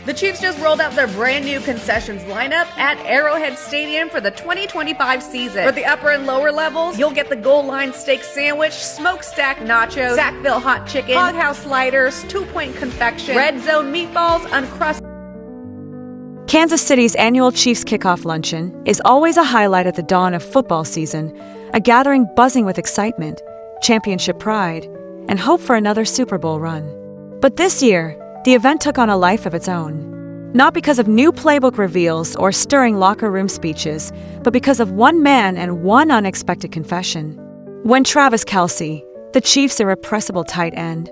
The Chiefs just rolled out their brand new concessions lineup at Arrowhead Stadium for the 2025 season. For the upper and lower levels, you'll get the goal line steak sandwich, smokestack nachos, Sackville hot chicken, hog house sliders, 2-point confection, red zone meatballs, uncrusted. Kansas City's annual Chiefs Kickoff Luncheon is always a highlight at the dawn of football season, a gathering buzzing with excitement, championship pride, and hope for another Super Bowl run. But this year, the event took on a life of its own. Not because of new playbook reveals or stirring locker room speeches, but because of one man and one unexpected confession. When Travis Kelce, the Chiefs' irrepressible tight end,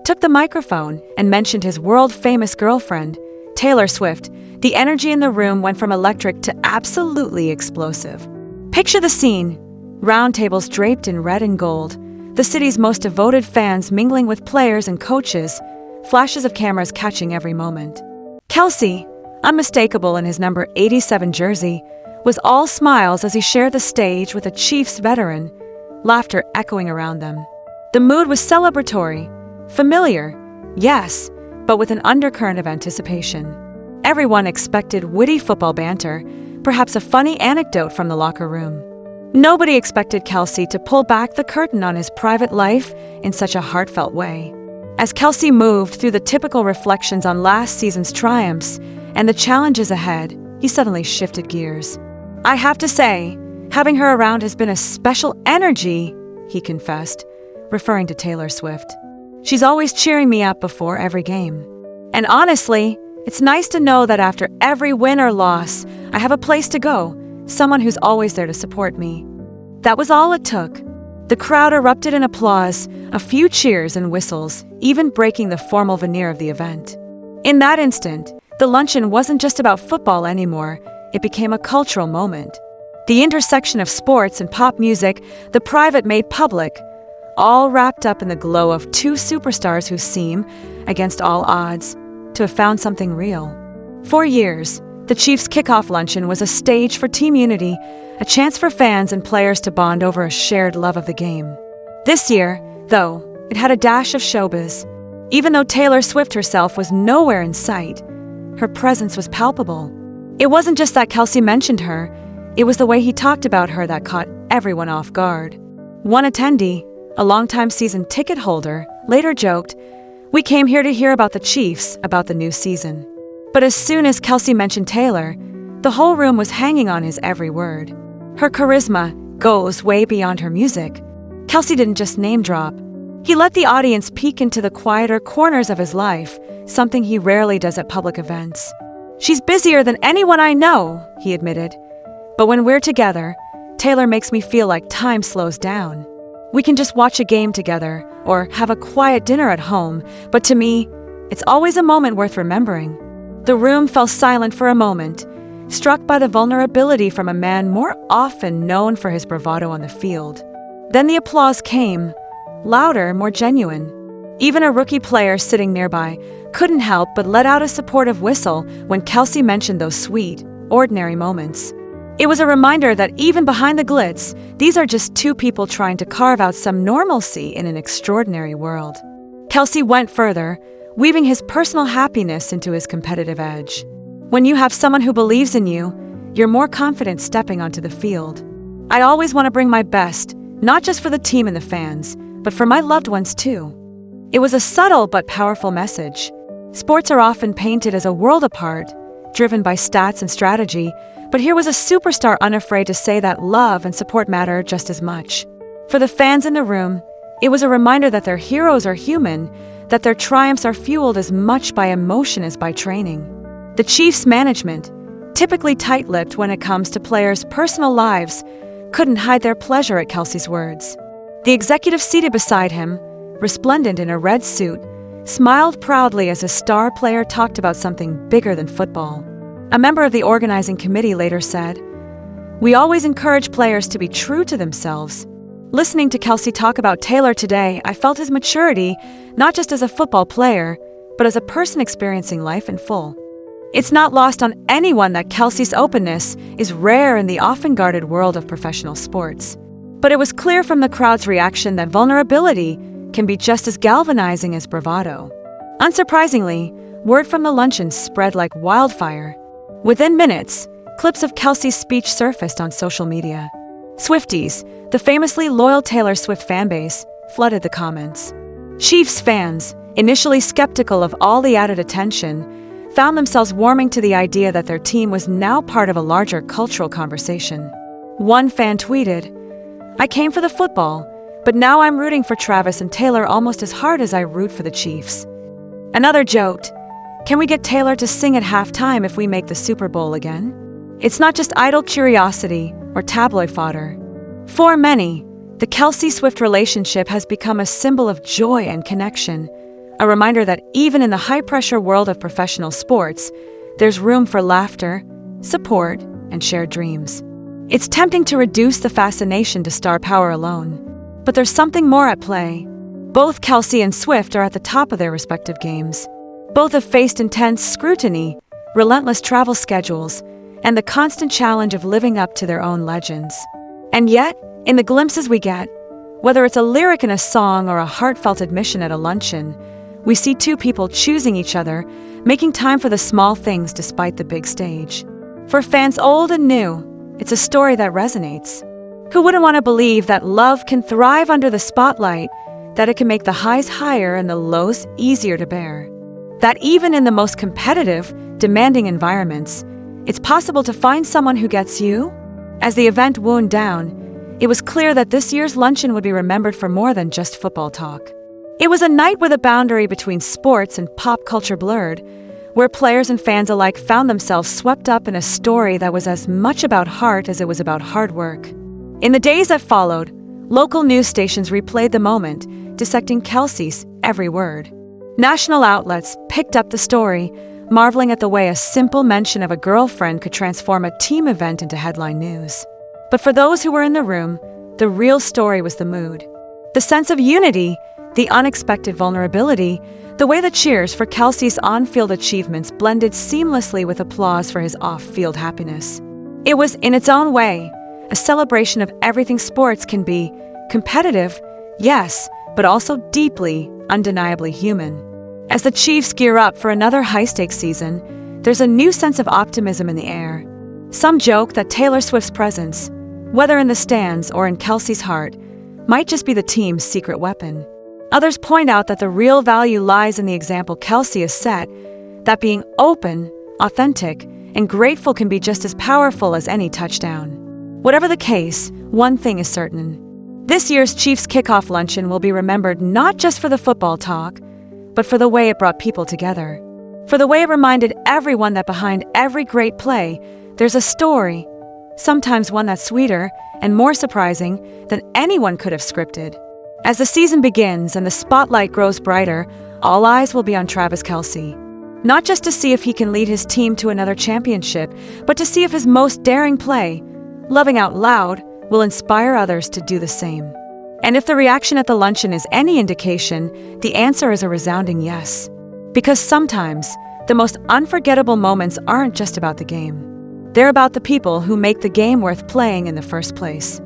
took the microphone and mentioned his world-famous girlfriend, Taylor Swift, the energy in the room went from electric to absolutely explosive. Picture the scene: round tables draped in red and gold, the city's most devoted fans mingling with players and coaches, flashes of cameras catching every moment. Kelce, unmistakable in his number 87 jersey, was all smiles as he shared the stage with a Chiefs veteran, laughter echoing around them. The mood was celebratory, familiar, yes, but with an undercurrent of anticipation. Everyone expected witty football banter, perhaps a funny anecdote from the locker room. Nobody expected Kelce to pull back the curtain on his private life in such a heartfelt way. As Kelce moved through the typical reflections on last season's triumphs and the challenges ahead, he suddenly shifted gears. "I have to say, having her around has been a special energy," he confessed, referring to Taylor Swift. "She's always cheering me up before every game. And honestly, it's nice to know that after every win or loss, I have a place to go, someone who's always there to support me." That was all it took. The crowd erupted in applause, a few cheers and whistles, even breaking the formal veneer of the event. In that instant, the luncheon wasn't just about football anymore, it became a cultural moment. The intersection of sports and pop music, the private made public, all wrapped up in the glow of two superstars who seem, against all odds, to have found something real. For years, the Chiefs' Kickoff Luncheon was a stage for team unity, a chance for fans and players to bond over a shared love of the game. This year, though, it had a dash of showbiz. Even though Taylor Swift herself was nowhere in sight, her presence was palpable. It wasn't just that Kelce mentioned her, it was the way he talked about her that caught everyone off guard. One attendee, a longtime season ticket holder, later joked, "We came here to hear about the Chiefs, about the new season." But as soon as Kelce mentioned Taylor, the whole room was hanging on his every word. Her charisma goes way beyond her music. Kelce didn't just name drop. He let the audience peek into the quieter corners of his life, something he rarely does at public events. "She's busier than anyone I know," he admitted. "But when we're together, Taylor makes me feel like time slows down. We can just watch a game together or have a quiet dinner at home, but to me, it's always a moment worth remembering." The room fell silent for a moment, struck by the vulnerability from a man more often known for his bravado on the field. Then the applause came, louder, more genuine. Even a rookie player sitting nearby couldn't help but let out a supportive whistle when Kelce mentioned those sweet, ordinary moments. It was a reminder that even behind the glitz, these are just two people trying to carve out some normalcy in an extraordinary world. Kelce went further, weaving his personal happiness into his competitive edge. When you have someone who believes in you, you're more confident stepping onto the field. "I always want to bring my best, not just for the team and the fans, but for my loved ones too." It was a subtle but powerful message. Sports are often painted as a world apart, driven by stats and strategy, but here was a superstar unafraid to say that love and support matter just as much. For the fans in the room, it was a reminder that their heroes are human, that their triumphs are fueled as much by emotion as by training. The Chiefs' management, typically tight-lipped when it comes to players' personal lives, couldn't hide their pleasure at Kelce's words. The executive seated beside him, resplendent in a red suit, smiled proudly as a star player talked about something bigger than football. A member of the organizing committee later said, "We always encourage players to be true to themselves." Listening to Kelce talk about Taylor today, I felt his maturity, not just as a football player, but as a person experiencing life in full. It's not lost on anyone that Kelce's openness is rare in the often guarded world of professional sports. But it was clear from the crowd's reaction that vulnerability can be just as galvanizing as bravado. Unsurprisingly, word from the luncheon spread like wildfire. Within minutes, clips of Kelce's speech surfaced on social media. Swifties, the famously loyal Taylor Swift fanbase, flooded the comments. Chiefs fans, initially skeptical of all the added attention, found themselves warming to the idea that their team was now part of a larger cultural conversation. One fan tweeted, "I came for the football, but now I'm rooting for Travis and Taylor almost as hard as I root for the Chiefs." Another joked, "Can we get Taylor to sing at halftime if we make the Super Bowl again?" It's not just idle curiosity or tabloid fodder. For many, the Kelce-Swift relationship has become a symbol of joy and connection, a reminder that even in the high-pressure world of professional sports, there's room for laughter, support, and shared dreams. It's tempting to reduce the fascination to star power alone, but there's something more at play. Both Kelce and Swift are at the top of their respective games. Both have faced intense scrutiny, relentless travel schedules, and the constant challenge of living up to their own legends. And yet, in the glimpses we get, whether it's a lyric in a song or a heartfelt admission at a luncheon, we see two people choosing each other, making time for the small things despite the big stage. For fans old and new, it's a story that resonates. Who wouldn't want to believe that love can thrive under the spotlight, that it can make the highs higher and the lows easier to bear? That even in the most competitive, demanding environments, it's possible to find someone who gets you? As the event wound down, it was clear that this year's luncheon would be remembered for more than just football talk. It was a night where the boundary between sports and pop culture blurred, where players and fans alike found themselves swept up in a story that was as much about heart as it was about hard work. In the days that followed, local news stations replayed the moment, dissecting Kelce's every word. National outlets picked up the story, marveling at the way a simple mention of a girlfriend could transform a team event into headline news. But for those who were in the room, the real story was the mood. The sense of unity, the unexpected vulnerability, the way the cheers for Kelce's on-field achievements blended seamlessly with applause for his off-field happiness. It was, in its own way, a celebration of everything sports can be: competitive, yes, but also deeply, undeniably human. As the Chiefs gear up for another high-stakes season, there's a new sense of optimism in the air. Some joke that Taylor Swift's presence, whether in the stands or in Kelce's heart, might just be the team's secret weapon. Others point out that the real value lies in the example Kelce has set, that being open, authentic, and grateful can be just as powerful as any touchdown. Whatever the case, one thing is certain. This year's Chiefs Kickoff Luncheon will be remembered not just for the football talk, but for the way it brought people together. For the way it reminded everyone that behind every great play, there's a story, sometimes one that's sweeter and more surprising than anyone could have scripted. As the season begins and the spotlight grows brighter, all eyes will be on Travis Kelce. Not just to see if he can lead his team to another championship, but to see if his most daring play, loving out loud, will inspire others to do the same. And if the reaction at the luncheon is any indication, the answer is a resounding yes. Because sometimes, the most unforgettable moments aren't just about the game. They're about the people who make the game worth playing in the first place.